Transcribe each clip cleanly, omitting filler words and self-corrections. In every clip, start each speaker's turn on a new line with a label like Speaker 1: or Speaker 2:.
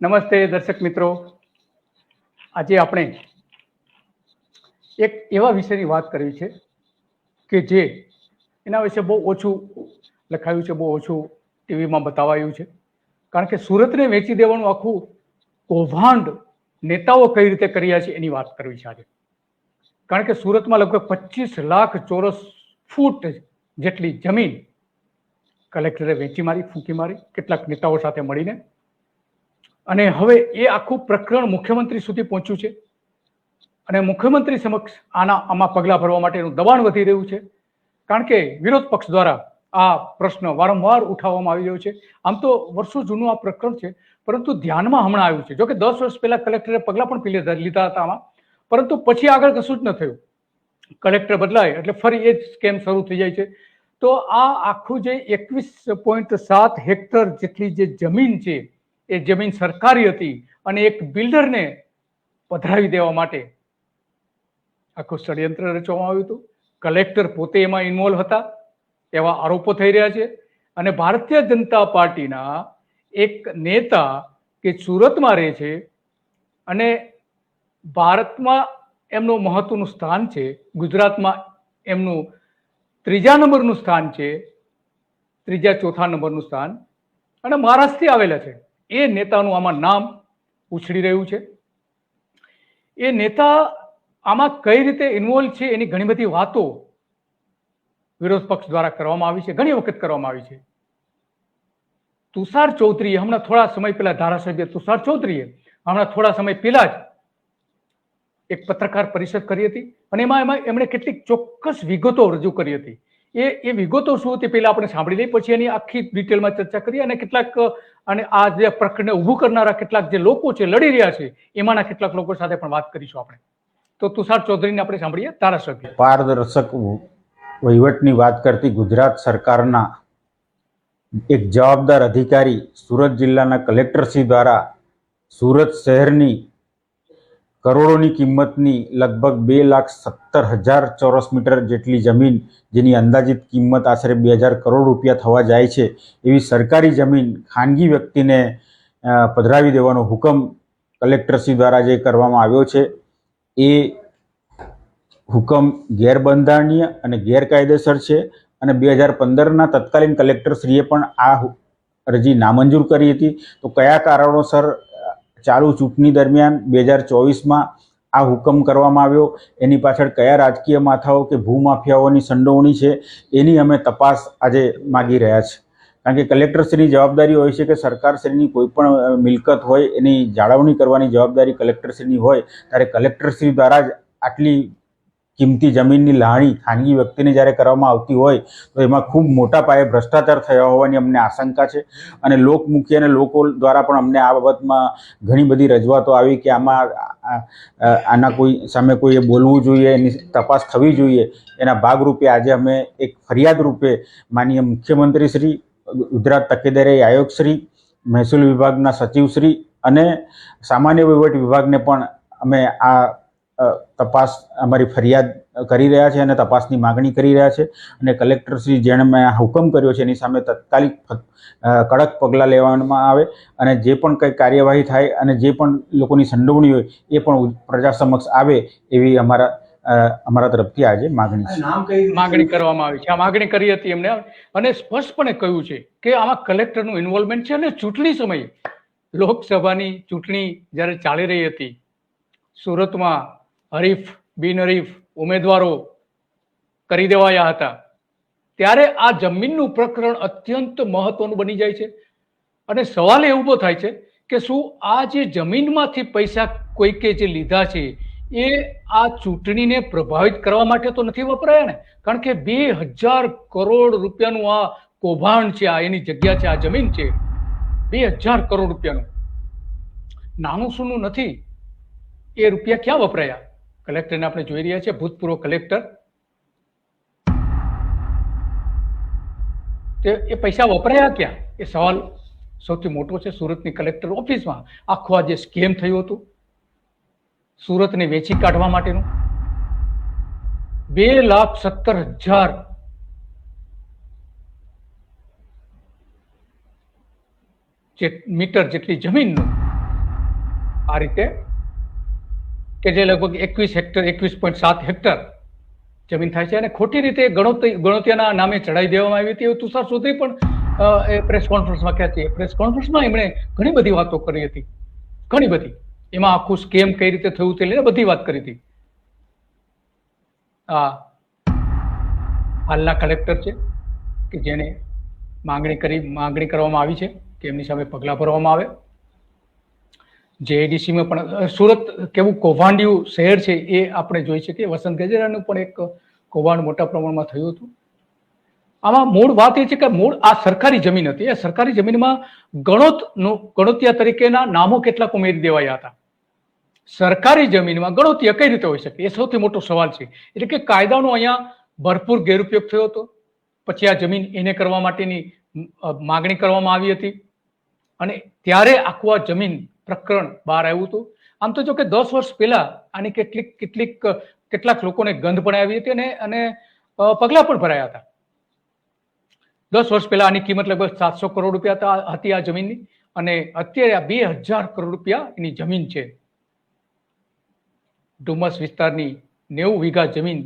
Speaker 1: નમસ્તે દર્શક મિત્રો, આજે આપણે એક એવા વિષયની વાત કરવી છે કે જે એના વિશે બહુ ઓછું લખાયું છે, બહુ ઓછું ટીવીમાં બતાવાયું છે. કારણ કે સુરતને વેચી દેવાનું આખું કૌભાંડ નેતાઓ કઈ રીતે કર્યા છે એની વાત કરવી છે આજે. કારણ કે સુરતમાં લગભગ 25 લાખ ચોરસ ફૂટ જેટલી જમીન કલેક્ટરે વેચી મારી, ફૂંકી મારી, કેટલાક નેતાઓ સાથે મળીને. અને હવે એ આખું પ્રકરણ મુખ્યમંત્રી સુધી પહોંચ્યું છે અને મુખ્યમંત્રી સમક્ષ આમાં પગલાં ભરવા માટેનું દબાણ વધી રહ્યું છે. કારણ કે વિરોધ પક્ષ દ્વારા આ પ્રશ્ન વારંવાર ઉઠાવવામાં આવી રહ્યો છે. આમ તો વર્ષો જૂનું આ પ્રકરણ છે, પરંતુ ધ્યાનમાં હમણાં આવ્યું છે. જોકે 10 વર્ષ પહેલા કલેક્ટરે પગલાં પણ લીધા હતા આમાં, પરંતુ પછી આગળ કશું જ ન થયું. કલેક્ટર બદલાય એટલે ફરી એ જ સ્કેમ શરૂ થઈ જાય છે. તો આ આખું જે 21.7 હેક્ટર જેટલી જે જમીન છે એ જમીન સરકારી હતી અને એક બિલ્ડરને પધરાવી દેવા માટે આખું ષડયંત્ર રચવામાં આવ્યું હતું. કલેક્ટર પોતે એમાં ઇન્વોલ્વ હતા એવા આરોપો થઈ રહ્યા છે. અને ભારતીય જનતા પાર્ટીના એક નેતા કે સુરતમાં રહે છે અને ભારતમાં એમનું મહત્વનું સ્થાન છે, ગુજરાતમાં એમનું 3જા નંબરનું સ્થાન છે, 3જા-4થા નંબરનું સ્થાન, અને મહારાષ્ટ્રથી આવેલા છે. એ નેતાનું આમાં નામ ઉછળી રહ્યું છે. એ નેતા આમાં કઈ રીતે ઇન્વોલ્વ છે એની ઘણી બધી વાતો વિરોધ પક્ષ દ્વારા કરવામાં આવી છે, ઘણી વખત કરવામાં આવી છે. તુષાર ચૌધરીએ હમણાં થોડા સમય પહેલા, ધારાસભ્ય તુષાર ચૌધરીએ હમણાં થોડા સમય પહેલા જ એક પત્રકાર પરિષદ કરી હતી અને એમાં એમણે કેટલીક ચોક્કસ વિગતો રજૂ કરી હતી. એ વિગતો શું હતી પહેલા આપણે સાંભળી લઈએ, પછી એની આખી ડિટેલમાં ચર્ચા કરીએ અને કેટલાક અને આ જે પ્રકરણને ઊભું કરનારા કેટલાક જે લોકો છે, લડી રહ્યા છે, એમાંના કેટલાક લોકો સાથે પણ વાત કરીશું આપણે. તો તુષાર ચૌધરીને આપણે સાંભળીએ, ધારાસભ્ય.
Speaker 2: પારદર્શક વહીવટની વાત કરતી ગુજરાત સરકારના એક જવાબદાર અધિકારી સુરત જિલ્લાના કલેક્ટરશ્રી દ્વારા સુરત શહેરની કરોડોની કિંમતની લગભગ 2,17,000 ચોરસ મીટર જેટલી જમીન, જેની અંદાજિત કિંમત આશરે 2,000 કરોડ રૂપિયા થવા જાય છે, એવી સરકારી જમીન ખાનગી વ્યક્તિને પધરાવી દેવાનો હુકમ કલેક્ટરશ્રી દ્વારા જે કરવામાં આવ્યો છે એ હુકમ ગેરબંધારણીય અને ગેરકાયદેસર છે. અને 2015ના તત્કાલીન કલેક્ટરશ્રીએ પણ આ અરજી નામંજૂર કરી હતી. તો કયા કારણોસર ચાલુ ચૂંટણી દરમિયાન 2024માં આ હુકમ કરવામાં આવ્યો, એની પાછળ કયા રાજકીય માથાઓ કે ભૂમાફિયાઓની સંડોવણી છે, એની અમે તપાસ આજે માગી રહ્યા છે. કારણ કે કલેક્ટરશ્રીની જવાબદારી હોય છે કે સરકારશ્રીની કોઈ પણ મિલકત હોય એની જાળવણી કરવાની જવાબદારી કલેક્ટરશ્રીની હોય, ત્યારે કલેક્ટરશ્રી દ્વારા જ આટલી કિંમતી જમીનની લાણી ખાનગી વ્યક્તિને જ્યારે કરવામાં આવતી હોય તો એમાં ખૂબ મોટા પાયે ભ્રષ્ટાચાર થયા હોવાની અમને આશંકા છે. અને લોકમુખી અને લોકો દ્વારા પણ અમને આ બાબતમાં ઘણી બધી રજૂઆતો આવી કે આના કોઈ સામે કોઈએ બોલવું જોઈએ, એની તપાસ થવી જોઈએ. એના ભાગરૂપે આજે અમે એક ફરિયાદ રૂપે માનનીય મુખ્યમંત્રીશ્રી, ગુજરાત તકેદારી આયોગશ્રી, મહેસૂલ વિભાગના સચિવશ્રી અને સામાન્ય વહીવટ વિભાગને પણ અમે આ તપાસ, અમારી ફરિયાદ કરી રહ્યા છે અને તપાસની માગણી કરી રહ્યા છે. અને કલેક્ટરશ્રી જેણે મેં હુકમ કર્યો છે એની સામે તાત્કાલિક કડક પગલાં લેવામાં આવે અને જે પણ કંઈ કાર્યવાહી થાય અને જે પણ લોકોની સંડોવણી હોય એ પણ પ્રજા સમક્ષ આવે એવી અમારા તરફથી આજે
Speaker 1: માગણી કરવામાં આવી છે. આ માગણી કરી હતી એમને અને સ્પષ્ટપણે કહ્યું છે કે આમાં કલેક્ટરનું ઇન્વોલ્વમેન્ટ છે. અને ચૂંટણી સમયે, લોકસભાની ચૂંટણી જ્યારે ચાલી રહી હતી, સુરતમાં હરીફ બિનહરીફ ઉમેદવારો કરી દેવાયા હતા, ત્યારે આ જમીનનું પ્રકરણ અત્યંત મહત્વનું બની જાય છે. અને સવાલ એ ઊભો થાય છે કે શું આ જે જમીનમાંથી પૈસા કોઈકે જે લીધા છે એ આ ચૂંટણીને પ્રભાવિત કરવા માટે તો નથી વપરાયા ને? કારણ કે 2,000 કરોડ રૂપિયાનું આ કૌભાંડ છે, આ એની જગ્યા છે, આ જમીન છે, 2,000 કરોડ રૂપિયાનું. નાનું સૂનું નથી. એ રૂપિયા ક્યાં વપરાયા? કલેક્ટરને આપણે જોઈ રહ્યા છીએ, ભૂતપૂર્વ કલેક્ટર, એ પૈસા વપરાયા ક્યાં? એ સવાલ સૌથી મોટો છે. સુરતની કલેક્ટર ઓફિસમાં આખું આ જે સ્કેમ થયું હતું સુરતને વેચી કાઢવા માટેનું, 2,17,000 મીટર જેટલી જમીનનું આ રીતે કે જે લગભગ 21 હેક્ટર 21.7 હેક્ટર જમીન થાય છે અને ખોટી રીતે ગણોતિયાના નામે ચડાવી દેવામાં આવી હતી એવું તુષાર ચૌધરી પણ એ પ્રેસ કોન્ફરન્સમાં કહેતી. પ્રેસ કોન્ફરન્સમાં એમણે ઘણી બધી વાતો કરી હતી, ઘણી બધી. એમાં આખું સ્કેમ કઈ રીતે થયું તે લઈને બધી વાત કરી હતી. આ હાલના કલેક્ટર છે કે જેને માંગણી કરવામાં આવી છે કે એમની સામે પગલાં ભરવામાં આવે. જેઆઈડીસીમાં પણ સુરત કેવું કૌભાંડિયું શહેર છે એ આપણે જોઈ શકીએ. વસંત ગજેરાનું પણ એક કૌભાંડ મોટા પ્રમાણમાં થયું હતું. આમાં મૂળ વાત એ છે કે મૂળ આ સરકારી જમીન હતી. એ સરકારી જમીનમાં ગણોતિયા તરીકેના નામો કેટલાક ઉમેરી દેવાયા હતા. સરકારી જમીનમાં ગણોતિયા કઈ રીતે હોઈ શકે એ સૌથી મોટો સવાલ છે. એટલે કે કાયદાનો અહીંયા ભરપૂર ગેરઉપયોગ થયો હતો. પછી આ જમીન એને કરવા માટેની માગણી કરવામાં આવી હતી અને ત્યારે આખું આ જમીન પ્રકરણ બહાર આવ્યું હતું. આમ તો જો કે 10 વર્ષ પહેલા આની કેટલાક લોકોને ગંધ પણ આવી હતી અને પગલા પણ ભરાયા હતા. 10 વર્ષ પહેલા આની કિંમત લગભગ 700 કરોડ રૂપિયા હતી આ જમીનની અને અત્યારે આ 2000 કરોડ રૂપિયા એની જમીન છે. ડુમસ વિસ્તારની 90 વીઘા જમીન,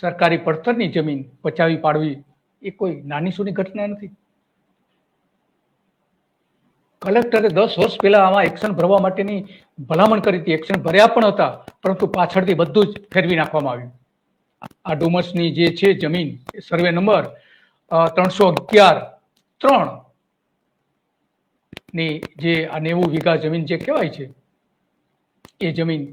Speaker 1: સરકારી પડતરની જમીન પચાવી પાડવી એ કોઈ નાની સૂની ઘટના નથી. કલેક્ટરે 10 વર્ષ પહેલા આમાં એક્શન ભરવા માટેની ભલામણ કરી હતી. એક્શન ભર્યા પણ હતા, પરંતુ પાછળથી બધું જ ફેરવી નાખવામાં આવ્યું. આ ડુમસની જે છે જમીન, સર્વે નંબર 311-3 ની જે આ 90 વીઘા જમીન જે કહેવાય છે એ જમીન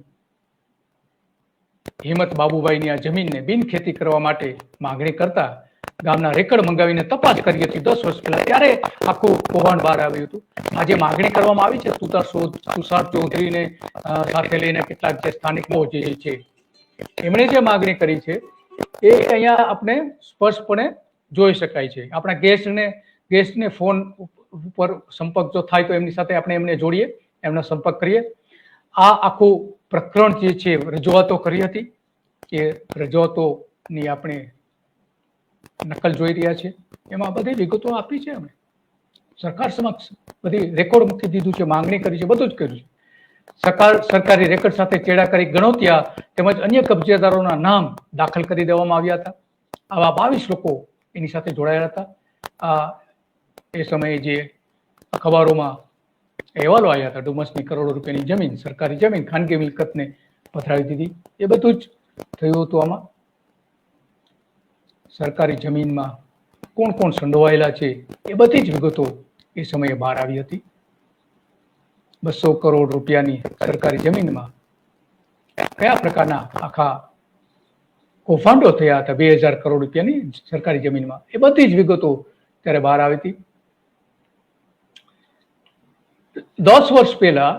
Speaker 1: હિંમત બાબુભાઈની આ જમીનને બિનખેતી કરવા માટે માંગણી કરતા ગામના રેકર્ડ મંગાવીને તપાસ કરી હતી 10 વર્ષ પહેલા. ત્યારે આખું કૌભાંડ બહાર આવ્યું હતું. આજે માંગણી કરવામાં આવી છે તુષાર ચૌધરીને સાથે લઈને કેટલાક જે સ્થાનિકો જે છે એમણે જે માંગણી કરી છે એ અહીંયા આપણે સ્પષ્ટપણે જોઈ શકાય છે. આપણા ગેસ્ટને ફોન ઉપર સંપર્ક જો થાય તો એમની સાથે આપણે એમને જોડીએ, એમનો સંપર્ક કરીએ. આ આખું પ્રકરણ જે છે રજૂઆતો કરી હતી એ રજૂઆતોની આપણે નકલ જોઈ રહ્યા છે. એમાં બધી વિગતો આપી છે. અમે સરકાર સમક્ષ બધી રેકોર્ડ મૂકી દીધું છે, માંગણી કરી છે, બધું જ કર્યું છે. સરકારી રેકોર્ડ સાથે ચેડા કરી ગણોતિયા તેમજ અન્ય કબજેદારોના નામ દાખલ કરી દેવામાં આવ્યા હતા. આવા 22 લોકો એની સાથે જોડાયા હતા. એ સમયે જે અખબારોમાં અહેવાલો આવ્યા હતા, ડુમસની કરોડો રૂપિયાની જમીન, સરકારી જમીન ખાનગી મિલકતને પથરાવી દીધી, એ બધું જ થયું હતું. આમાં સરકારી જમીનમાં કોણ કોણ સંડોવાયેલા છે એ બધી જ વિગતો એ સમયે બહાર આવી હતી. 200 કરોડ રૂપિયાની સરકારી જમીનમાં કયા પ્રકારના આખા કૌભાંડો થયા હતા 2000 કરોડ રૂપિયાની સરકારી જમીનમાં, એ બધી જ વિગતો ત્યારે બહાર આવી હતી. 10 વર્ષ પહેલા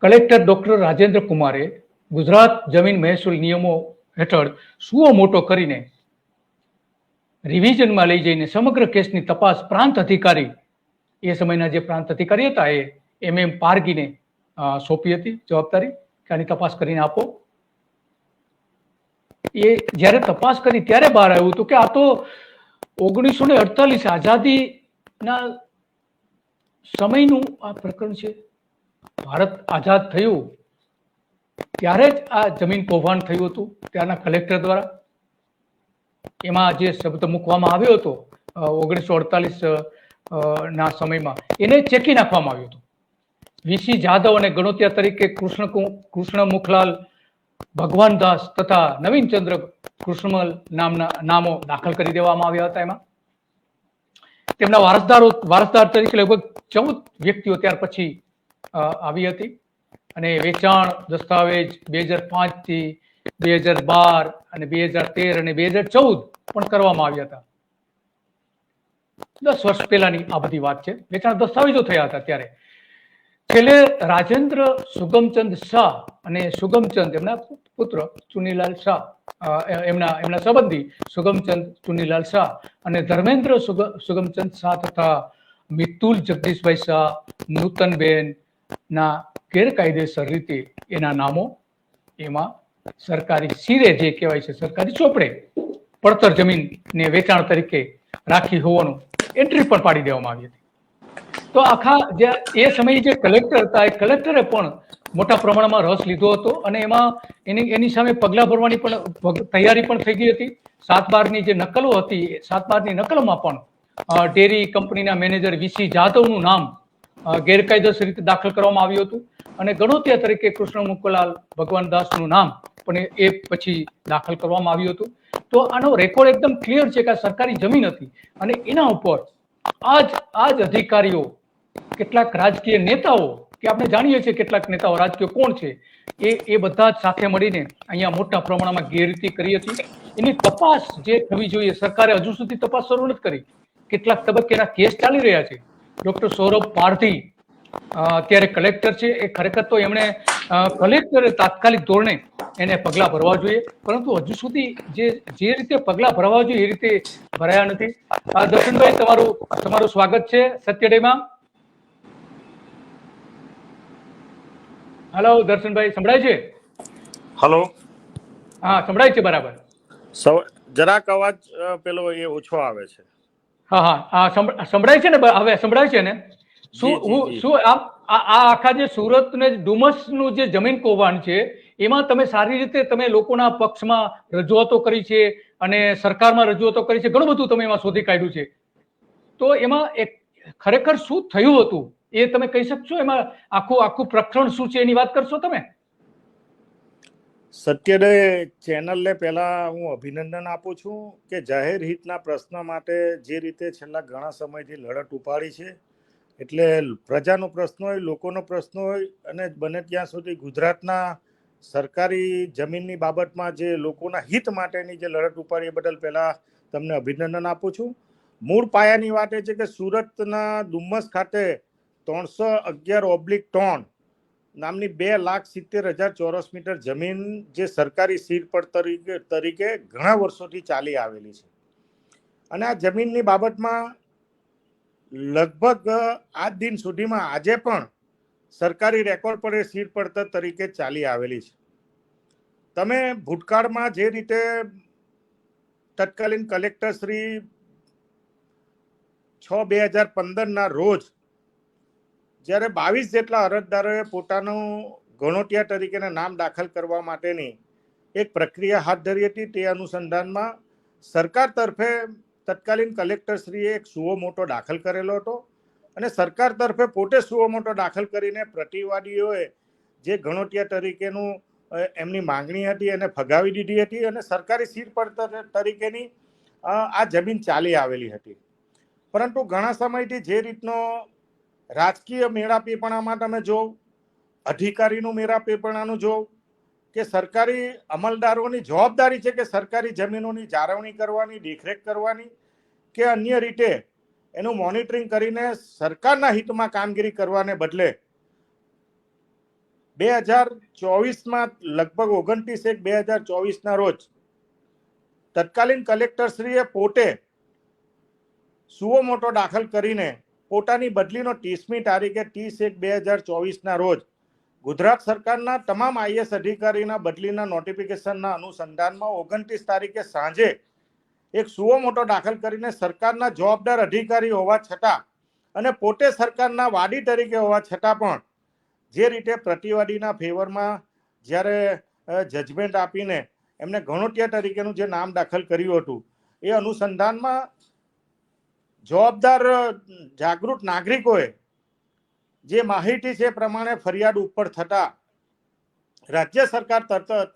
Speaker 1: કલેક્ટર ડોક્ટર રાજેન્દ્ર કુમારે ગુજરાત જમીન મહેસૂલ નિયમો હેઠળ સુઓ મોટો કરીને રિવિઝનમાં લઈ જઈને સમગ્ર કેસની તપાસ પ્રાંત અધિકારી, એ સમયના જે પ્રાંત અધિકારી હતા એ MM પારગીને સોંપી હતી જવાબદારી કે આની તપાસ કરીને આપો. એ જ્યારે તપાસ કરી ત્યારે બહાર આવ્યું હતું કે આ તો 1948 આઝાદીના સમયનું આ પ્રકરણ છે. ભારત આઝાદ થયું ત્યારે જ આ જમીન કૌભાંડ થયું હતું ત્યારના કલેક્ટર દ્વારા. એમાં જે શબ્દ મૂકવામાં આવ્યો હતો 1948 ના સમયમાં એને ચેકી નાખવામાં આવ્યો હતો. VC જાદવ અને ગણોતિયા તરીકે કૃષ્ણ મુખલાલ ભગવાનદાસ તથા નવીનચંદ્ર કૃષ્ણમલ નામો દાખલ કરી દેવામાં આવ્યા હતા. એમાં તેમના વારસદાર તરીકે લગભગ 14 વ્યક્તિઓ ત્યાર પછી આવી હતી અને વેચાણ દસ્તાવેજ 2005 થી 2012 અને 2013 અને 2014 પણ કરવામાં આવ્યા હતા. 10 વર્ષ પહેલાની આ બધી વાત છે. વેચાણ દસ્તાવેજો થયા હતા ત્યારે. છેલ્લે રાજેન્દ્ર સુગમચંદ શાહ અને સુગમચંદ એમના પુત્ર ચુનીલાલ શાહ, એમના સંબંધી સુગમચંદ ચુનીલાલ શાહ અને ધર્મેન્દ્ર સુગમચંદ શાહ તથા મિતુલ જગદીશભાઈ શાહ, નૂતનબેન ના ગેરકાયદેસર રીતે એના નામો એમાં સરકારી સિરે જે કહેવાય છે સરકારી ચોપડે પડતર જમીનને વેચાણ તરીકે રાખી હોવાનું એન્ટ્રી પણ પાડી દેવામાં આવી હતી. તો આખા જે એ સમયે જે કલેક્ટર હતા એ કલેક્ટરે પણ મોટા પ્રમાણમાં રસ લીધો હતો અને એમાં એની સામે પગલાં ભરવાની પણ તૈયારી પણ થઈ ગઈ હતી. 7/12ની જે નકલો હતી 7/12ની નકલોમાં પણ ડેરી કંપનીના મેનેજર વીસી જાધવનું નામ ગેરકાયદેસર રીતે દાખલ કરવામાં આવ્યું હતું અને ગણોતિયા તરીકે કૃષ્ણ મુકુલાલ ભગવાનદાસનું નામ પણ એ પછી દાખલ કરવામાં આવ્યું હતું. તો આનો રેકોર્ડ એકદમ ક્લિયર છે કે આ સરકારી જમીન હતી અને એના ઉપર આ જ અધિકારીઓ કેટલાક રાજકીય નેતાઓ કે આપણે જાણીએ છીએ કેટલાક નેતાઓ રાજકીય કોણ છે એ બધા જ સાથે મળીને અહીંયા મોટા પ્રમાણમાં ગેરરીતિ કરી હતી. એની તપાસ જે થવી જોઈએ સરકારે હજુ સુધી તપાસ શરૂ નથી કરી. કેટલાક તબક્કેના કેસ ચાલી રહ્યા છે. ડોક્ટર સૌરભ પારધી અત્યારે કલેક્ટર છે. એ ખરેખર તો એમણે કલેક્ટરે તાત્કાલિક ધોરણે એને પગલાં ભરવા જોઈએ, પરંતુ હજુ સુધી જે રીતે પગલાં ભરવા જોઈએ એ રીતે ભરાયા નથી. દર્શનભાઈ, તમારું સ્વાગત છે સત્યડેમાં. હેલો દર્શનભાઈ, સંભળાય છે?
Speaker 3: હેલો.
Speaker 1: હા, સંભળાય છે બરાબર.
Speaker 3: જરાક અવાજ પેલો એ ઓછો આવે છે.
Speaker 1: હા, સંભળાય છે ને? હવે સંભળાય છે ને? શું આ આખા જે સુરત ને ડુમસનું જે જમીન કૌભાંડ છે એમાં તમે સારી રીતે તમે લોકોના પક્ષમાં રજૂઆતો કરી છે અને સરકારમાં રજૂઆતો કરી છે, ઘણું બધું તમે એમાં શોધી કાઢ્યું છે. તો એમાં ખરેખર શું થયું હતું એ તમે કહી શકશો? એમાં આખું પ્રકરણ શું છે એની વાત કરશો તમે?
Speaker 3: સત્યડે ચેનલને પહેલા હું અભિનંદન આપું છું કે જાહેર હિતના પ્રશ્ન માટે જે રીતે છેલ્લા ઘણા સમયથી લડત ઉપાડી છે. એટલે પ્રજાનો પ્રશ્ન હોય, લોકોનો પ્રશ્ન હોય અને બને ત્યાં સુધી ગુજરાતના સરકારી જમીનની બાબતમાં જે લોકોના હિત માટેની જે લડત ઉપાડી એ બદલ પહેલાં તમને અભિનંદન આપું છું. મૂળ પાયાની વાત એ છે કે સુરતના ડુમસ ખાતે 311/3 નામની 2,70,000 ચોરસ મીટર જમીન જે સરકારી સીડ પર તરીકે ઘણા વર્ષોથી ચાલી આવેલી છે અને આ જમીનની બાબતમાં લગભગ આજ દિન સુધીમાં આજે પણ સરકારી રેકોર્ડ પર એ સીડ પડતર તરીકે ચાલી આવેલી છે. તમે ભૂતકાળમાં જે રીતે તત્કાલીન કલેક્ટર શ્રી 6/2015 રોજ જ્યારે 22 જેટલા અરજદારોએ પોતાનું ગણોટિયા તરીકેના નામ દાખલ કરવા માટેની એક પ્રક્રિયા હાથ ધરી હતી, તે અનુસંધાનમાં સરકાર તરફે તત્કાલીન કલેક્ટરશ્રીએ એક સુઓ મોટો દાખલ કરેલો હતો અને સરકાર તરફે પોતે સુઓ મોટો દાખલ કરીને પ્રતિવાદીઓએ જે ગણોટિયા તરીકેનું એમની માંગણી હતી એને ફગાવી દીધી હતી અને સરકારી સીડ પડતર તરીકેની આ જમીન ચાલી આવેલી હતી. પરંતુ ઘણા સમયથી જે રીતનો રાજકીય મેળાપીપણામાં તમે જો, અધિકારીનું મેળાપીપણાનું જો કે સરકારી અમલદારોની જવાબદારી છે કે સરકારી જમીનોની જાળવણી કરવાની, દેખરેખ કરવાની કે અન્ય રીતે એનું મોનિટરિંગ કરીને સરકારના હિતમાં કામગીરી કરવાને બદલે 2024માં લગભગ 29/1/2024ના રોજ તત્કાલીન કલેક્ટરશ્રીએ પોતે સુઓ મોટો દાખલ કરીને પોતાની બદલીનો 30મી તારીખે 30/1/2024ના રોજ ગુજરાત સરકારના તમામ આઈએસ અધિકારીના બદલીના નોટિફિકેશનના અનુસંધાનમાં 29 તારીખે સાંજે એક સુઓ મોટો દાખલ કરીને સરકારના જવાબદાર અધિકારી હોવા છતાં અને પોતે સરકારના વાદી તરીકે હોવા છતાં પણ જે રીતે પ્રતિવાદીના ફેવરમાં જ્યારે જજમેન્ટ આપીને એમને ગણોટિયા તરીકેનું જે નામ દાખલ કર્યું હતું એ અનુસંધાનમાં જવાબદાર જાગૃત નાગરિકોએ જે માહિતી છે પ્રમાણે ફરિયાદ ઉપર થતા રાજ્ય સરકાર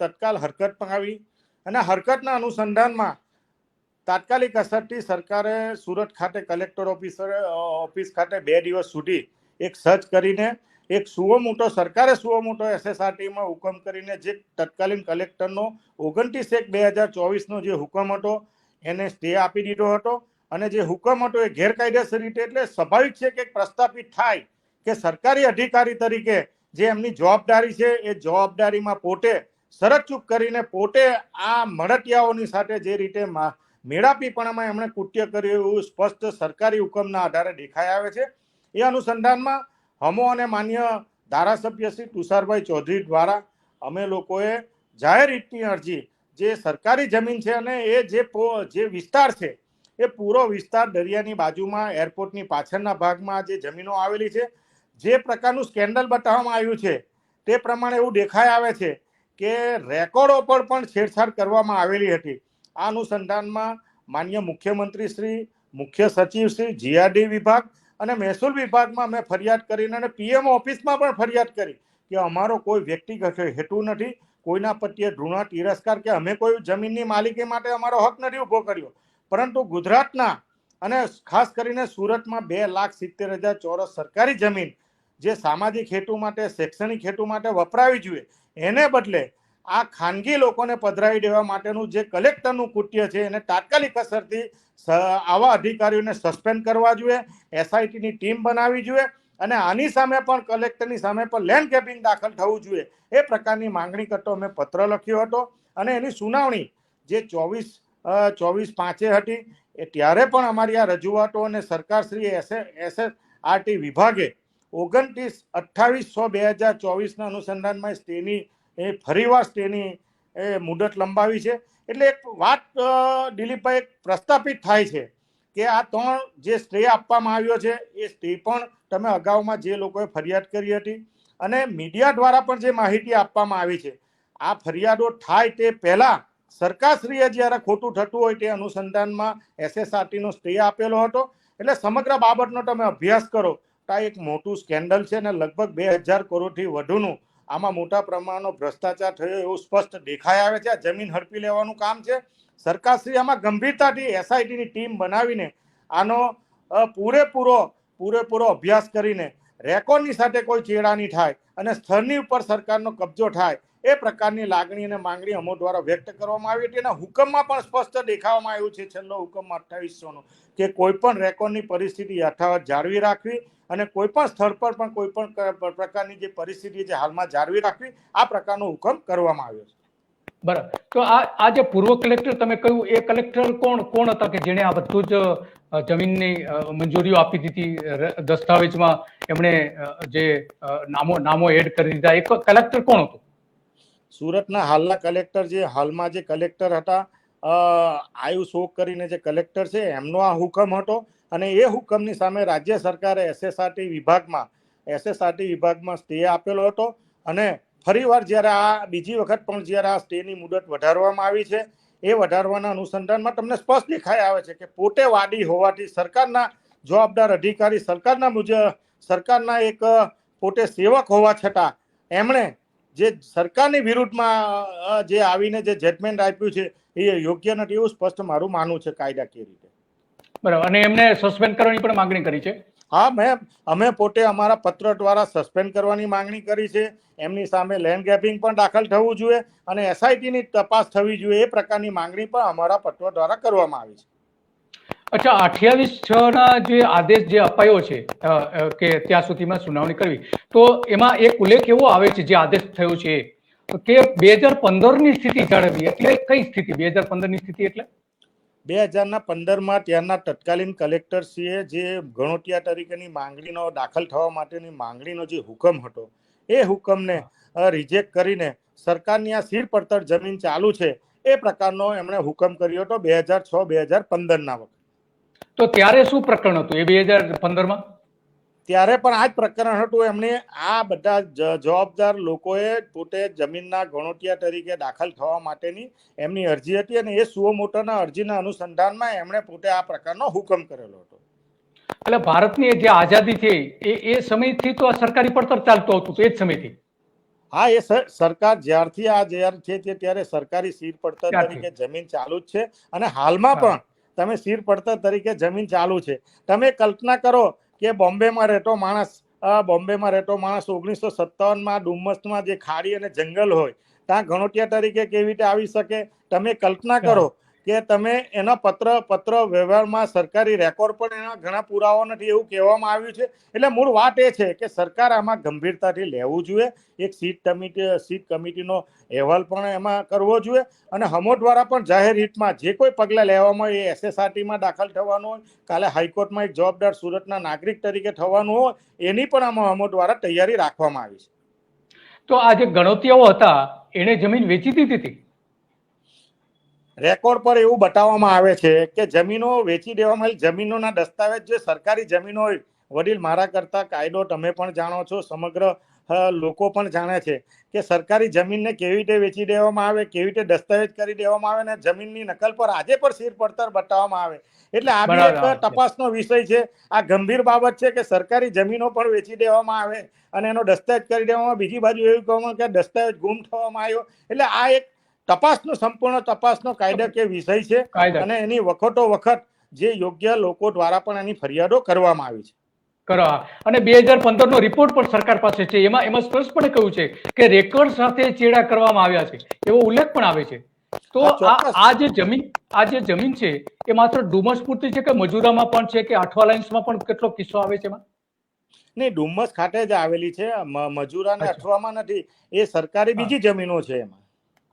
Speaker 3: તત્કાલ હરકતમાં આવી અને હરકતના અનુસંધાનમાં તાત્કાલિક અસરથી સરકારે સુરત ખાતે કલેક્ટર ઓફિસ ખાતે 2 દિવસ સુધી એક સર્ચ કરીને એક સુઓ મોટો સરકારે સુઓ મોટો SSRTમાં હુકમ કરીને જે તત્કાલીન કલેક્ટરનો 29/1/2024નો જે હુકમ હતો એને સ્ટે આપી દીધો હતો અને જે હુકમ હતો એ ગેરકાયદેસર રીતે, એટલે સ્વાભાવિક છે કે પ્રસ્થાપિત થાય કે સરકારી અધિકારી તરીકે જે એમની જવાબદારી છે એ જવાબદારીમાં પોતે શરતચૂક કરીને પોતે આ મળતિયાઓની સાથે જે રીતે મેળાપીપણામાં એમણે કૃત્ય કર્યું એવું સ્પષ્ટ સરકારી હુકમના આધારે દેખાઈ આવે છે. એ અનુસંધાનમાં હમો અને માન્ય ધારાસભ્ય શ્રી તુષારભાઈ ચૌધરી દ્વારા અમે લોકોએ જાહેર હિતની અરજી, જે સરકારી જમીન છે અને એ જે વિસ્તાર છે એ પૂરો વિસ્તાર દરિયાની બાજુમાં એરપોર્ટની પાછળના ભાગમાં જે જમીનો આવેલી છે, જે પ્રકારનું સ્કેન્ડલ બતાવવામાં આવ્યું છે તે પ્રમાણે એવું દેખાઈ આવે છે કે રેકોર્ડો પર પણ છેડછાડ કરવામાં આવેલી હતી. આ અનુસંધાનમાં માન્ય મુખ્યમંત્રી શ્રી, મુખ્ય સચિવ શ્રી, જીઆરડી વિભાગ અને મહેસૂલ વિભાગમાં મેં ફરિયાદ કરીને અને પીએમ ઓફિસમાં પણ ફરિયાદ કરી કે અમારો કોઈ વ્યક્તિગત હેતુ નથી, કોઈના પ્રત્યે ધૃણા તિરસ્કાર કે અમે કોઈ જમીનની માલિકી માટે અમારો હક નથી ઉભો કર્યો, પરંતુ ગુજરાતના અને ખાસ કરીને સુરતમાં 2,70,000 ચોરસ સરકારી જમીન જે સામાજિક હેતુ માટે, શૈક્ષણિક હેતુ માટે વપરાવી જોઈએ, એને બદલે આ ખાનગી લોકોને પધરાવી દેવા માટેનું જે કલેક્ટરનું કૃત્ય છે એને તાત્કાલિક અસરથી આવા અધિકારીઓને સસ્પેન્ડ કરવા જોઈએ, એસઆઈટીની ટીમ બનાવવી જોઈએ અને આની સામે પણ કલેક્ટરની સામે પણ લેન્ડ કેપિંગ દાખલ થવું જોઈએ. એ પ્રકારની માંગણી કરતો અમે પત્ર લખ્યો હતો અને એની સુનાવણી જે 24/5 હતી એ ત્યારે પણ અમારી આ રજૂઆતો અને સરકારશ્રી SSRT વિભાગે 29/28/2024ના અનુસંધાનમાં સ્ટેની ફરીવાર સ્ટેની મુદત લંબાવી છે. એટલે એક વાત દિલીપભાઈ પ્રસ્થાપિત થાય છે કે આ 3 જે સ્ટે આપવામાં આવ્યો છે એ સ્ટે પણ તમે અગાઉમાં જે લોકોએ ફરિયાદ કરી હતી અને મીડિયા દ્વારા પણ જે માહિતી આપવામાં આવી છે, આ ફરિયાદો થાય તે પહેલા સરકારશ્રીએ જ્યારે ખોટું થતું હોય તે અનુસંધાનમાં SSRTનો સ્ટે આપેલો હતો. એટલે સમગ્ર બાબતનો તમે અભ્યાસ કરો તો આ એક મોટું સ્કેન્ડલ છે અને લગભગ 2,000 કરોડથી વધુનું આમાં મોટા પ્રમાણનો ભ્રષ્ટાચાર થયો એવું સ્પષ્ટ દેખાઈ આવે છે. આ જમીન હડપી લેવાનું કામ છે. સરકારશ્રી આમાં ગંભીરતાથી એસઆઈટીની ટીમ બનાવીને આનો પૂરેપૂરો અભ્યાસ કરીને રેકોર્ડની સાથે કોઈ ચેડા નહીં થાય અને સ્થળની ઉપર સરકારનો કબજો થાય એ પ્રકારની લાગણી અને માંગણી અમો દ્વારા વ્યક્ત કરવામાં આવી હતી. અને હુકમમાં પણ સ્પષ્ટ દેખાવામાં આવ્યું છે, છેલ્લો હુકમ 2800નો, કે કોઈ પણ રેકોર્ડની પરિસ્થિતિ યથાવત જાળવી રાખવી અને કોઈ પણ સ્થળ પર પણ કોઈ પણ પ્રકારની જે પરિસ્થિતિ છે હાલમાં જાળવી રાખવી, આ પ્રકારનો હુકમ કરવામાં આવ્યો છે.
Speaker 1: બરાબર. તો આ જે પૂર્વ કલેક્ટર તમે કહ્યું એ કલેક્ટર કોણ હતા કે જેણે આ બધું જ જમીનની મંજૂરીઓ આપી દીધી, દસ્તાવેજમાં એમણે જે નામો એડ કરી દીધા, એ કલેક્ટર કોણ હતું?
Speaker 3: સુરતના હાલના કલેક્ટર, જે હાલમાં જે કલેક્ટર હતા આયુષ ઓક કરીને જે કલેક્ટર છે, એમનો આ હુકમ હતો અને એ હુકમની સામે રાજ્ય સરકારે SSRT વિભાગમાં સ્ટે આપેલો હતો. અને ફરીવાર જ્યારે આ બીજી વખત પણ જ્યારે આ સ્ટેની મુદત વધારવામાં આવી છે, એ વધારવાના અનુસંધાનમાં તમને સ્પષ્ટ દેખાઈ આવે છે કે પોતે વાડી હોવાથી સરકારના જવાબદાર અધિકારી, સરકારના એક પોતે સેવક હોવા છતાં એમણે જે સરકારની વિરુદ્ધમાં જે આવીને જે જજમેન્ટ આપ્યું છે એ યોગ્ય નથી એવું સ્પષ્ટ મારું માનવું છે કાયદાકીય રીતે.
Speaker 1: બરાબર. અને એમને સસ્પેન્ડ કરવાની પણ માંગણી કરી છે?
Speaker 3: હા, અમે પોતે અમારા પત્ર દ્વારા સસ્પેન્ડ કરવાની માંગણી કરી છે. એમની સામે લેન્ડ ગ્રેબિંગ પણ દાખલ થવું જોઈએ અને એસઆઈટીની તપાસ થવી જોઈએ, એ પ્રકારની માંગણી પણ અમારા પત્રો દ્વારા કરવામાં આવી છે.
Speaker 1: અચ્છા, 28/6ના જે આદેશ જે અપાયો છે કે ત્યાં સુધીમાં સુનાવણી કરવી, તો એમાં એક ઉલ્લેખ એવો આવે છે જે આદેશ થયો છે કે 2015ની સ્થિતિ જાળવવી. એટલે કઈ સ્થિતિ 2015ની સ્થિતિ? એટલે
Speaker 3: 2015માં ત્યારના તત્કાલીન કલેક્ટરશ્રીએ જે ગણોટિયા તરીકેની માંગણીનો દાખલ થવા માટેની માંગણીનો જે હુકમ હતો એ હુકમને રિજેક્ટ કરીને સરકારની આ સીર પડતર જમીન ચાલુ છે એ પ્રકારનો એમણે હુકમ કર્યો હતો 2006-2015ના વખતે.
Speaker 1: તો ત્યારે શું પ્રકરણ હતું એ 2015માં?
Speaker 3: ત્યારે પણ આ જ પ્રકરણ હતું. એમણે આ બધા જવાબદાર લોકોએ પોતે જમીનના ગણોટિયા તરીકે દાખલ થવા માટેની એમની અરજી હતી અને એ સુઓ મોટોના અરજીના અનુસંધાનમાં એમણે પોતે આ પ્રકારનો હુકમ કરેલો હતો.
Speaker 1: એટલે ભારતની જે આઝાદી થઈ એ સમયથી તો આ સરકારી પડતર ચાલતું હતું, એ જ સમયથી?
Speaker 3: હા, એ સરકાર જ્યારથી છે ત્યારે સરકારી સીર પડતર તરીકે જમીન ચાલુ જ છે અને હાલમાં પણ તમે સીર પડતર તરીકે જમીન ચાલુ છે. તમે કલ્પના કરો કે બોમ્બેમાં રહેતો માણસ 1957માં ડુમ્મસમાં જે ખાડી અને જંગલ હોય ત્યાં ગણોટિયા તરીકે કેવી રીતે આવી શકે? તમે કલ્પના કરો કે તમે એના પત્ર વ્યવહારમાં સરકારી રેકોર્ડ પણ એના ઘણા પુરાવા નથી એવું કહેવામાં આવ્યું છે. એટલે મૂળ વાત એ છે કે સરકાર આમાં ગંભીરતાથી લેવું જોઈએ. એક સીટ કમિટીનો અહેવાલ પણ એમાં કરવો જોઈએ અને હમો દ્વારા પણ જાહેર હિતમાં જે કોઈ પગલાં લેવામાં હોય એ SSRTમાં દાખલ થવાનું હોય, કાલે હાઈકોર્ટમાં એક જવાબદાર સુરતના નાગરિક તરીકે થવાનું હોય, એની પણ આમાં હમો દ્વારા તૈયારી રાખવામાં આવી છે.
Speaker 1: તો આ જે ગણોતિયાઓ હતા એને જમીન વેચી દીધી હતી?
Speaker 3: રેકોર્ડ પર એવું બતાવવામાં આવે છે કે જમીનો વેચી દેવામાં આવેલી જમીનોના દસ્તાવેજ જે સરકારી જમીનો હોય, વડીલ મારા કરતા કાયદો તમે પણ જાણો છો, સમગ્ર લોકો પણ જાણે છે કે સરકારી જમીનને કેવી રીતે વેચી દેવામાં આવે, કેવી રીતે દસ્તાવેજ કરી દેવામાં આવે, અને જમીનની નકલ પર આજે પણ સિર પડતર બતાવવામાં આવે. એટલે આ બી એક
Speaker 1: બરાબર.
Speaker 3: તપાસનો વિષય છે. આ ગંભીર બાબત છે કે સરકારી જમીનો પણ વેચી દેવામાં આવે અને એનો દસ્તાવેજ કરી દેવામાં આવે. બીજી બાજુ એવું કહેવામાં કે દસ્તાવેજ ગુમ થવામાં આવ્યો. એટલે આ એક તપાસનો સંપૂર્ણ તપાસનો કાયદાકીય વિષય છે
Speaker 1: કાયદા
Speaker 3: અને એની વખતો વખત જે યોગ્ય લોકો દ્વારા પણ એની ફરિયાદો કરવામાં આવી છે.
Speaker 1: કરવા અને 2015 નો રિપોર્ટ પણ સરકાર પાસે છે. એમાં સ્પષ્ટપણે કહ્યું છે કે રેકોર્ડ સાથે ચેડા કરવામાં આવ્યા છે, એવો ઉલ્લેખ પણ આવે છે. તો
Speaker 3: આ
Speaker 1: આ
Speaker 3: ચોક્કસ
Speaker 1: આ જે જમીન છે એ માત્ર ડુમસ પૂરતી છે કે મજૂરામાં પણ છે કે આઠવા લાઇન્સમાં પણ કેટલો કિસ્સો આવે છે એમાં?
Speaker 3: નહીં, ડુમ્મસ ખાતે જ આવેલી છે, મજૂરાને
Speaker 1: અચ્છા.
Speaker 3: અઠવામાં નથી. એ સરકારી
Speaker 1: હા.
Speaker 3: બીજી જમીનો છે એમાં.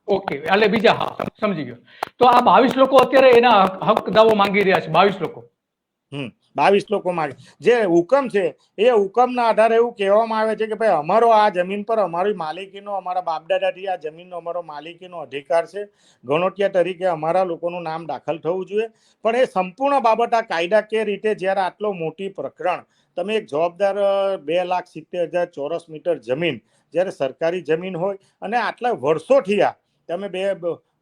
Speaker 1: ઓકે, એટલે બીજા, હા, સમજી ગયો. તો આ 22 લોકો અત્યારે એના હક દાવો માંગી રહ્યા છે, 22 લોકો.
Speaker 3: 22 લોકો માંગે જે હુકમ છે એ હુકમના આધારે એવું કહેવામાં આવે છે કે ભાઈ અમારો આ જમીન પર અમારી માલિકીનો, અમારા બાપદાદાથી આ જમીનનો અમારો માલિકીનો અધિકાર છે. ગણોટિયા તરીકે અમારા લોકોનું નામ દાખલ થવું જોઈએ. પણ એ સંપૂર્ણ બાબત આ કાયદાકીય રીતે જ્યારે આટલો મોટી પ્રકરણ, તમે એક જવાબદાર 2,70,000 ચોરસ મીટર જમીન જ્યારે સરકારી જમીન હોય અને આટલા વર્ષોથી તમે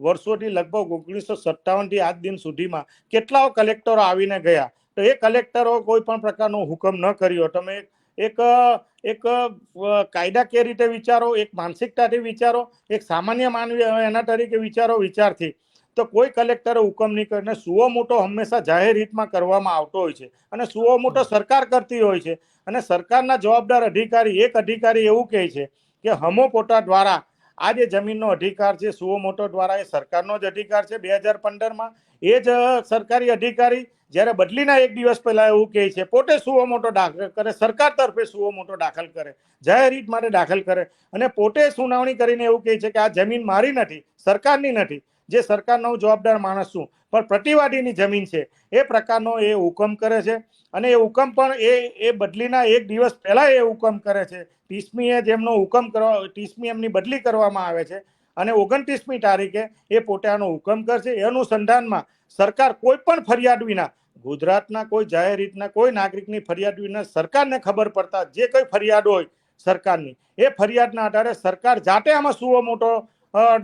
Speaker 3: વર્ષોથી લગભગ 1957 થી આજ દિન સુધીમાં કેટલાઓ કલેક્ટરો આવીને ગયા, તો એ કલેક્ટરો કોઈ પણ પ્રકારનો હુકમ ન કર્યો. તમે એક એક કાયદાકીય રીતે વિચારો, એક માનસિકતાથી વિચારો, એક સામાન્ય માનવી એના તરીકે વિચારથી તો કોઈ કલેક્ટરે હુકમ નહીં કરીને સુઓ મોટો હંમેશા જાહેર હિતમાં કરવામાં આવતો હોય છે અને સુઓ મોટો સરકાર કરતી હોય છે. અને સરકારના જવાબદાર અધિકારી, એક અધિકારી એવું કહે છે કે હમો પોતા દ્વારા આ જે જમીનનો અધિકાર છે સુઓ મોટો દ્વારા, એ સરકારનો જ અધિકાર છે. 2015માં એ જ સરકારી અધિકારી જ્યારે બદલીના એક દિવસ પહેલા એવું કહે છે, પોતે સુઓ મોટો દાખલ કરે, સરકાર તરફે સુઓ મોટો દાખલ કરે, જાહેર હિત માટે દાખલ કરે અને પોતે સુનાવણી કરીને એવું કહે છે કે આ જમીન મારી નથી, સરકારની નથી, જે સરકારનો જવાબદાર માણસ છું, પણ પ્રતિવાદીની જમીન છે. એ પ્રકારનો એ હુકમ કરે છે અને એ હુકમ પણ એ બદલીના એક દિવસ પહેલા એ હુકમ કરે છે. 30મીએ જેમનો હુકમ કરવા, 30મી એમની બદલી કરવામાં આવે છે અને 29મી તારીખે એ પોતાનો હુકમ કરશે. એ અનુસંધાનમાં સરકાર કોઈ પણ ફરિયાદ વિના, ગુજરાતના કોઈ જાહેર રીતના કોઈ નાગરિકની ફરિયાદ વિના, સરકારને ખબર પડતા જે કોઈ ફરિયાદ હોય સરકારની, એ ફરિયાદના આધારે સરકાર જાતે આમાં સુઓ મોટો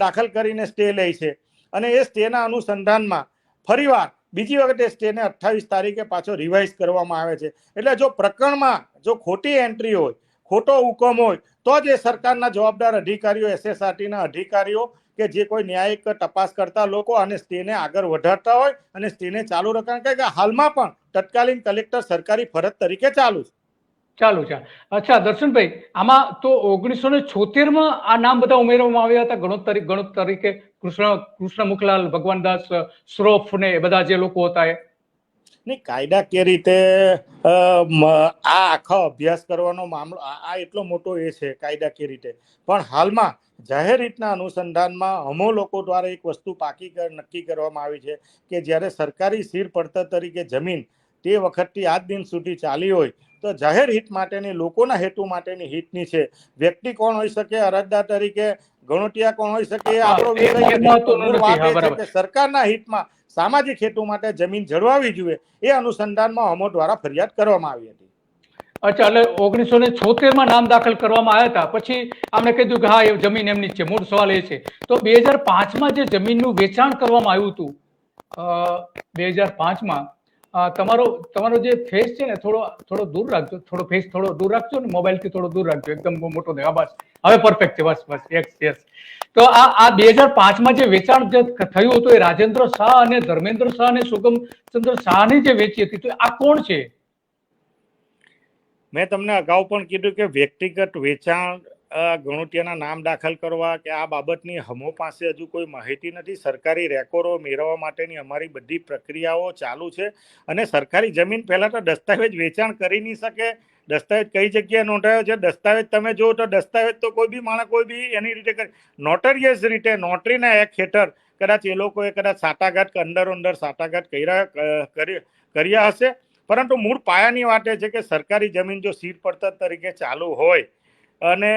Speaker 3: દાખલ કરીને સ્ટે લે છે અને એ સ્ટેના અનુસંધાનમાં ફરીવાર બીજી વખતે સ્ટેને 28 તારીખે પાછો રિવાઇઝ કરવામાં આવે છે. એટલે જો પ્રકરણમાં જો ખોટી એન્ટ્રી હોય, ખોટો હુકમ હોય, તો જ એ સરકારના જવાબદાર અધિકારીઓ, SSRTના અધિકારીઓ કે જે કોઈ ન્યાયિક તપાસ કરતા લોકો અને સ્ટેને આગળ વધારતા હોય અને સ્ટેને ચાલુ રખાય. કારણ કે હાલમાં પણ તત્કાલીન કલેક્ટર સરકારી ફરજ તરીકે ચાલુ છે.
Speaker 1: ચાલુ છે. અચ્છા દર્શનભાઈ, આમાં તો 1976માં આ નામ બધા ઉમેરવામાં આવ્યા હતા ગણોત તરીકે, કૃષ્ણ મુખલાલ, ભગવાનદાસ શ્રોફ ને એ બધા જે લોકો હતા એ?
Speaker 3: નહીં, કાયદાકીય રીતે આ આખો અભ્યાસ કરવાનો મામલો આ એટલો મોટો એ છે કાયદાકીય રીતે. પણ હાલમાં જાહેર રીતના અનુસંધાનમાં અમો લોકો દ્વારા એક વસ્તુ નક્કી કરવામાં આવી છે કે જ્યારે સરકારી સિર પડતર તરીકે જમીન તે વખતથી આજ દિન સુધી ચાલી હોય તો જાહેર હિત માટેની, લોકોના હેતુ માટેની હિતની છે. વ્યક્તિ કોણ હોઈ શકે, અરજદાર તરીકે ગણોટિયા કોણ હોઈ શકે, એ આપણો વિષય નથી. પણ મૂળ વાત એ છે કે સરકારના હિતમાં સામાજિક હેતુ માટે જમીન જળવાવી જોઈએ, એ અનુસંધાનમાં અમો દ્વારા ફરિયાદ કરવામાં આવી હતી.
Speaker 1: અચ્છા, એટલે 1976માં નામ દાખલ કરવામાં આવ્યા હતા. પછી આમણે કીધું કે હા એ જમીન એમની જ છે. મૂળ સવાલ એ છે તો 2005માં જે જમીનનું વેચાણ કરવામાં આવ્યું હતું, 2005માં તમારો જે ફેસ છે ને થોડો દૂર રાખજો, થોડો દૂર રાખજો ને, મોબાઈલથી થોડો દૂર રાખજો, એકદમ મોટો દેખાય. બસ હવે પરફેક્ટ છે. બસ યસ. તો આ 2005માં જે વેચાણ જે થયું હતું એ રાજેન્દ્ર શાહ અને ધર્મેન્દ્ર શાહ અને સુગમચંદ્ર શાહની જે વેચી હતી, તો આ કોણ છે?
Speaker 3: મેં તમને અગાઉ પણ કીધું કે વ્યક્તિગત વેચાણ, ગણોટિયાના નામ દાખલ કરવા કે આ બાબતની હમો પાસે હજુ કોઈ માહિતી નથી. સરકારી રેકોર્ડો મેળવવા માટેની અમારી બધી પ્રક્રિયાઓ ચાલુ છે અને સરકારી જમીન પહેલા તો દસ્તાવેજ વેચાણ કરી નહીં શકે. દસ્તાવેજ કઈ જગ્યાએ નોંધાયો છે, દસ્તાવેજ તમે જુઓ તો દસ્તાવેજ તો કોઈ બી માણસ કોઈ બી એની રીતે કરે. નોટરિયસ રીતે નોટરીના એક્ટ હેઠળ કદાચ એ લોકોએ કદાચ સાટાઘાટ અંદર સાટાઘાટ કર્યા હશે. પરંતુ મૂળ પાયાની વાત એ છે કે સરકારી જમીન જો સીટ પડતર તરીકે ચાલુ હોય અને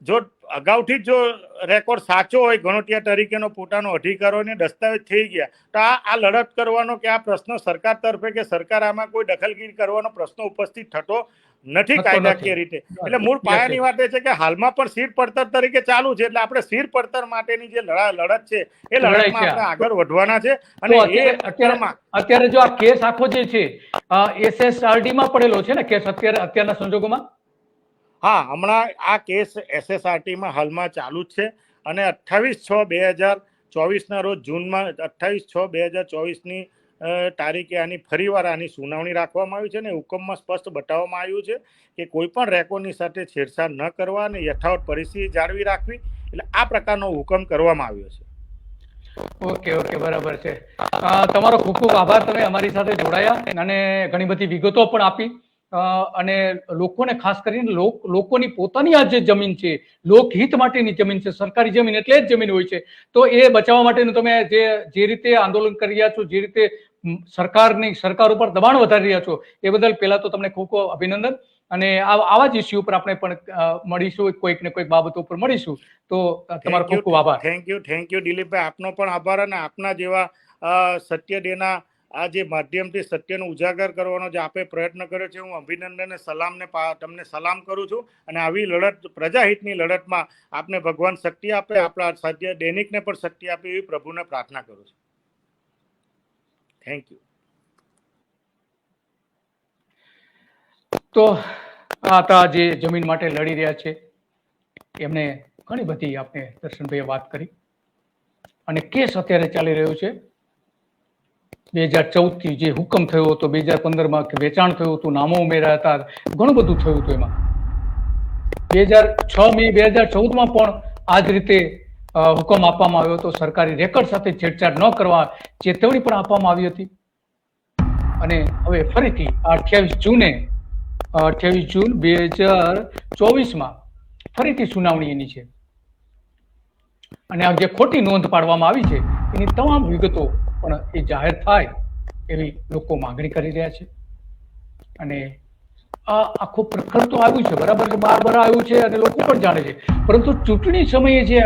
Speaker 3: જો અગાઉથી જ જો રેકોર્ડ સાચો હોય, ગણોટિયા તરીકેનો પોતાનો અધિકાર હોય ને દસ્તાવેજ થઈ ગયા, તો આ લડત કરવાનો કે આ પ્રશ્ન સરકાર તરફે કે સરકાર આમાં કોઈ દખલગીરી કરવાનો પ્રશ્ન ઉપસ્થિત થતો નથી કાયદાકીય રીતે. એટલે મૂળ પાયાની વાત એ છે કે હાલમાં પણ સીટ પડતર તરીકે ચાલુ છે, એટલે આપણે સીટ પડતર માટેની જે લડત છે એ લડતમાં આપણે આગળ વધવાના છે. અને
Speaker 1: અત્યારે જો આ કેસ આખો જે છે SSRD માં પડેલો છે ને કેસ અત્યારના સંજોગોમાં?
Speaker 3: હા, હમણાં આ કેસ SSRT માં હાલમાં ચાલુ જ છે અને 28/6/2024 ના રોજ જૂનમાં 28/6/2024 તારીખે આની ફરીવાર આની સુનાવણી રાખવામાં આવી છે અને હુકમમાં સ્પષ્ટ બતાવવામાં આવ્યું છે કે કોઈ પણ રેકોર્ડની સાથે છેડછાડ ન કરવા અને યથાવત પરિસ્થિતિ જાળવી રાખવી. એટલે આ પ્રકારનો હુકમ કરવામાં આવ્યો છે.
Speaker 1: ઓકે, બરાબર છે. તમારો ખૂબ ખૂબ આભાર, તમે અમારી સાથે જોડાયા અને ઘણી બધી વિગતો પણ આપી. અને લોકોને ખાસ કરીને લોકોની પોતાની આ જે જમીન છે, લોકહિત માટેની જમીન છે, સરકારી જમીન એટલે જ જમીન હોય છે, તો એ બચાવવા માટેનું તમે જે રીતે આંદોલન કરી રહ્યા છો, જે રીતે સરકાર ઉપર દબાણ વધારી રહ્યા છો, એ બદલ પહેલા તો તમને ખૂબ ખૂબ અભિનંદન. અને આવા જ ઇસ્યુ ઉપર આપણે પણ મળીશું, કોઈક ને કોઈક બાબતો ઉપર મળીશું. તો તમારો ખૂબ ખૂબ આભાર.
Speaker 3: થેન્ક યુ દિલીપભાઈ, આપનો પણ આભાર. અને આપના જેવા સત્ય દેના આ જે માધ્યમથી સત્યનો ઉજાગર કરવાનો જે આપે પ્રયત્ન કર્યો છે, હું અભિનંદન અને તમને સલામ કરું છું. અને આવી લડત, પ્રજાહિતની લડતમાં આપને ભગવાન શક્તિ આપે, આપણા સત્ય દૈનિકને પણ શક્તિ આપે એવી પ્રભુને પ્રાર્થના કરું છું. Thank you.
Speaker 1: તો આ હતા જે જમીન માટે લડી રહ્યા છે, એમને ઘણી બધી આપણે દર્શનભાઈએ વાત કરી. અને કેસ અત્યારે ચાલી રહ્યો છે 2014 થી જે હુકમ થયો હતો, 2015માં વેચાણ થયું હતું, નામો ઉમેર્યા હતા, ઘણું બધું થયું હતું. એમાં 2006 મે 2014માં પણ આ જ રીતે હુકમ આપવામાં આવ્યો હતો. સરકારી રેકર્ડ સાથે છેડછાડ ન કરવા ચેતવણી પણ આપવામાં આવી હતી. અને હવે ફરીથી 28 જૂન 2024માં ફરીથી સુનાવણી એની છે. અને આ જે ખોટી નોંધ પાડવામાં આવી છે એની તમામ વિગતો પણ એ જાહેર થાય એવી લોકો માંગણી કરી રહ્યા છે. અને આ આખું પ્રકરણ તો આવ્યું છે, બરાબર છે, બાર આવ્યું છે અને લોકો પણ જાણે છે. પરંતુ ચૂંટણી સમયે જે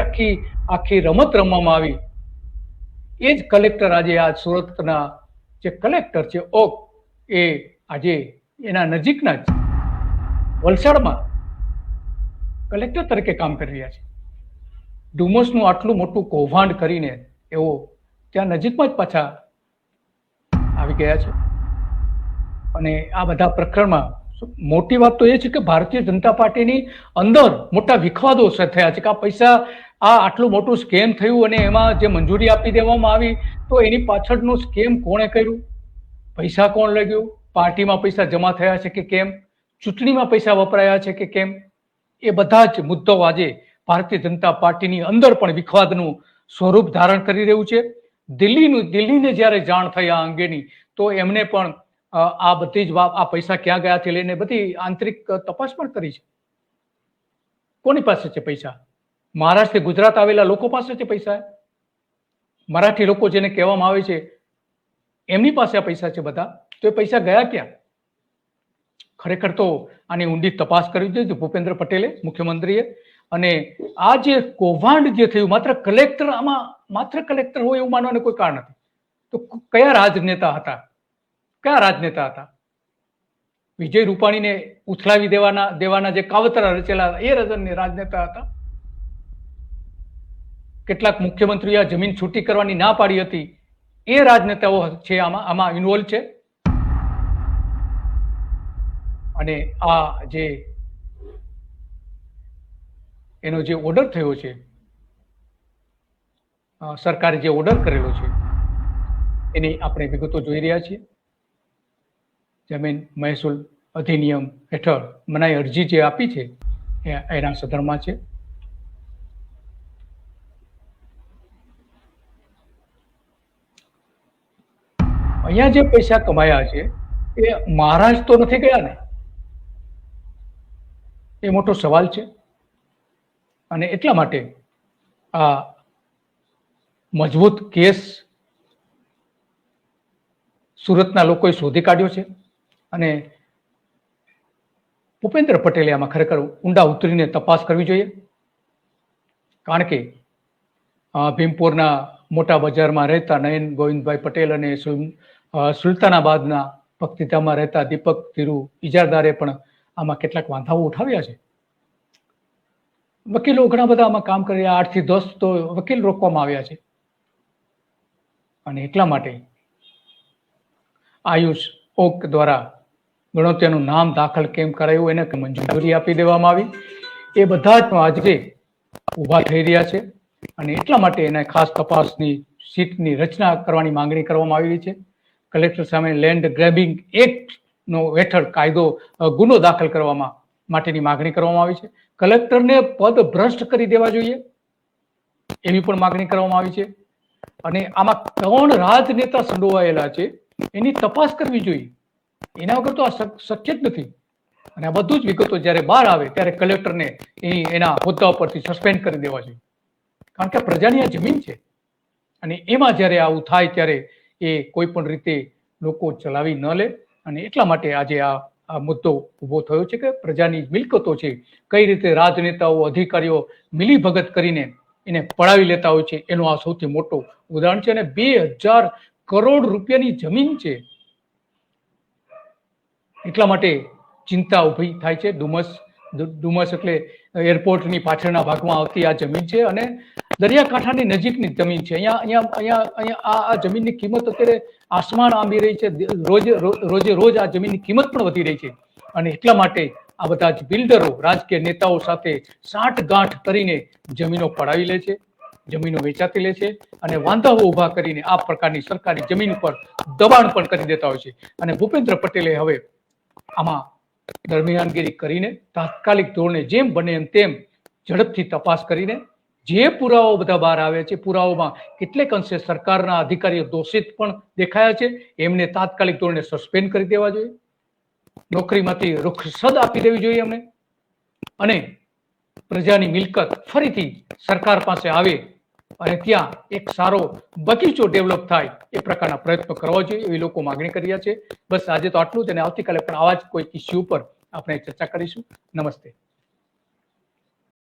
Speaker 1: આખી રમત રમવામાં આવી, એ જ કલેક્ટર આજે આ સુરતના જે કલેક્ટર છે એ આજે એના નજીકના જ વલસાડમાં કલેક્ટર તરીકે કામ કરી રહ્યા છે. ડુમસનું આટલું મોટું કૌભાંડ કરીને એવો ત્યાં નજીકમાં જ પાછા આવી ગયા છે. અને આ બધા પ્રકરણમાં મોટી વાત તો એ છે કે ભારતીય જનતા પાર્ટીની અંદર મોટા વિખવાદો થયા છે કે આ પૈસા, આ આટલું મોટું સ્કેમ થયું અને એમાં જે મંજૂરી આપી દેવામાં આવી, તો એની પાછળનું સ્કેમ કોણે કર્યું, પૈસા કોણ લઈ પાર્ટીમાં પૈસા જમા થયા છે કે કેમ, ચૂંટણીમાં પૈસા વપરાયા છે કે કેમ, એ બધા જ મુદ્દાઓ આજે ભારતીય જનતા પાર્ટીની અંદર પણ વિખવાદનું સ્વરૂપ ધારણ કરી રહ્યું છે. દિલ્હીને જ્યારે જાણ થઈ આ અંગેની, તો એમને પણ આ બધી જ આ પૈસા ક્યાં ગયા છે લઈને બધી આંતરિક તપાસ પણ કરી છે. કોની પાસે છે પૈસા? મહારાષ્ટ્રથી ગુજરાત આવેલા લોકો પાસે છે પૈસા. મરાઠી લોકો જેને કહેવામાં આવે છે એમની પાસે આ પૈસા છે બધા. તો એ પૈસા ગયા ક્યાં? ખરેખર તો આની ઊંડી તપાસ કરવી જોઈએ ભૂપેન્દ્ર પટેલે, મુખ્યમંત્રીએ. અને આ જે કૌભાંડ જે થયું, માત્ર કલેક્ટર હોય એવું માનવાનું કોઈ કારણ નથી. તો કયા રાજનેતા હતા? વિજય રૂપાણીને ઉથલાવી દેવાના જે કાવતરા રચેલા એ રાજનેતા હતા. કેટલાક મુખ્યમંત્રીએ જમીન છૂટી કરવાની ના પાડી હતી, એ રાજનેતાઓ છે આમાં ઇન્વોલ્વ છે. અને આ જે એનો જે ઓર્ડર થયો છે, સરકારે જે ઓર્ડર કરેલો છે, એની આપણે વિગતો જોઈ રહ્યા છીએ. જમીન મહેસૂલ અધિનિયમ હેઠળ મનાઈ અરજી જે આપી છે એના સદનમાં છે. અહીંયા જે પૈસા કમાયા છે એ મહારાષ્ટ્ર તો નથી ગયા ને, એ મોટો સવાલ છે. અને એટલા માટે આ મજબૂત કેસ સુરતના લોકોએ શોધી કાઢ્યો છે. અને ભૂપેન્દ્ર પટેલે આમાં ખરેખર ઊંડા ઉતરીને તપાસ કરવી જોઈએ. કારણ કે ભીમપુરના મોટા બજારમાં રહેતા નયન ગોવિંદભાઈ પટેલ અને સુલતાનાબાદના ભક્તિધામમાં રહેતા દીપક ધીરુ ઇજારદારે પણ આમાં કેટલાક વાંધાઓ ઉઠાવ્યા છે. વકીલો ઘણા બધા આમાં કામ કરી રહ્યા, 8 થી 10 તો વકીલ રોકવામાં આવ્યા છે. અને એટલા માટે આયુષ ઓક દ્વારા ગણોત્યાનું નામ દાખલ કેમ કરાયું એને મંજૂરી આપી દેવામાં આવી. એ બધા જ આજે ઊભા થઈ રહ્યા છે અને એટલા માટે એને ખાસ તપાસની સીટની રચના કરવાની માંગણી કરવામાં આવી છે. કલેક્ટર સામે લેન્ડ ગ્રેબિંગ એક્ટ નો હેઠળ ગુનો દાખલ કરવામાં માટેની માંગણી કરવામાં આવી છે. કલેક્ટરને પદ ભ્રષ્ટ કરી દેવા જોઈએ એવી પણ માંગણી કરવામાં આવી છે. અને આમાં કોણ રાજનેતા સંડોવાયેલા છે એની તપાસ કરવી જોઈએ. એના વગર તો આ શક્ય જ નથી. અને આ બધું જ વિગતો જ્યારે બહાર આવે ત્યારે કલેક્ટરને એના હોદ્દા પરથી સસ્પેન્ડ કરી દેવા જોઈએ. કારણ કે પ્રજાની આ જમીન છે અને એમાં જ્યારે આવું થાય ત્યારે એ કોઈ પણ રીતે લોકો ચલાવી ન લે. અને એટલા માટે આજે આ મુદ્દો ઉભો થયો છે કે પ્રજાની મિલકતો છે કઈ રીતે રાજનેતાઓ અધિકારીઓ મિલીભગત કરીને એને પડાવી લેતા હોય છે એનો આ સૌથી મોટો ઉદાહરણ છે. અને 2000 કરોડ રૂપિયાની જમીન છે. એટલા માટે ચિંતા ઉભી થાય છે. ડુમસ એટલે એરપોર્ટની પાછળના ભાગમાં આવતી આ જમીન છે અને દરિયાકાંઠાની નજીકની જમીન છે. અહીંયા આ જમીનની કિંમત અત્યારે આસમાન આંબી રહી છે. રોજે રોજ આ જમીનની કિંમત પણ વધી રહી છે. અને એટલા માટે આ બધા જ બિલ્ડરો રાજકીય નેતાઓ સાથે સાંઠગાંઠ કરીને જમીનો પડાવી લે છે, જમીનો વેચાતી લે છે અને વાંધાઓ ઉભા કરીને આ પ્રકારની સરકારી જમીન પર દબાણ પણ કરી દેતા હોય છે. અને ભૂપેન્દ્ર પટેલે હવે આમાં દરમિયાનગીરી કરીને તાત્કાલિક ધોરણે જેમ બને એમ તેમ ઝડપથી તપાસ કરીને જે પુરાવાઓ બધા બહાર આવ્યા છે, પુરાવાઓમાં કેટલેક અંશે સરકારના અધિકારીઓ દોષિત પણ દેખાયા છે, એમને તાત્કાલિક ધોરણે સસ્પેન્ડ કરી દેવા જોઈએ, નોકરીમાંથી રૂખસદ આપી દેવી જોઈએ એમને, અને પ્રજાની મિલકત ફરીથી સરકાર પાસે આવે અને ત્યાં એક સારો બગીચો ડેવલપ થાય એ પ્રકારના પ્રયત્નો કરવા જોઈએ એવી લોકો માંગણી કરી રહ્યા છે. બસ આજે તો આટલું જ અને આવતીકાલે પણ આવા જ કોઈ ઇસ્યુ પર આપણે ચર્ચા કરીશું. નમસ્તે.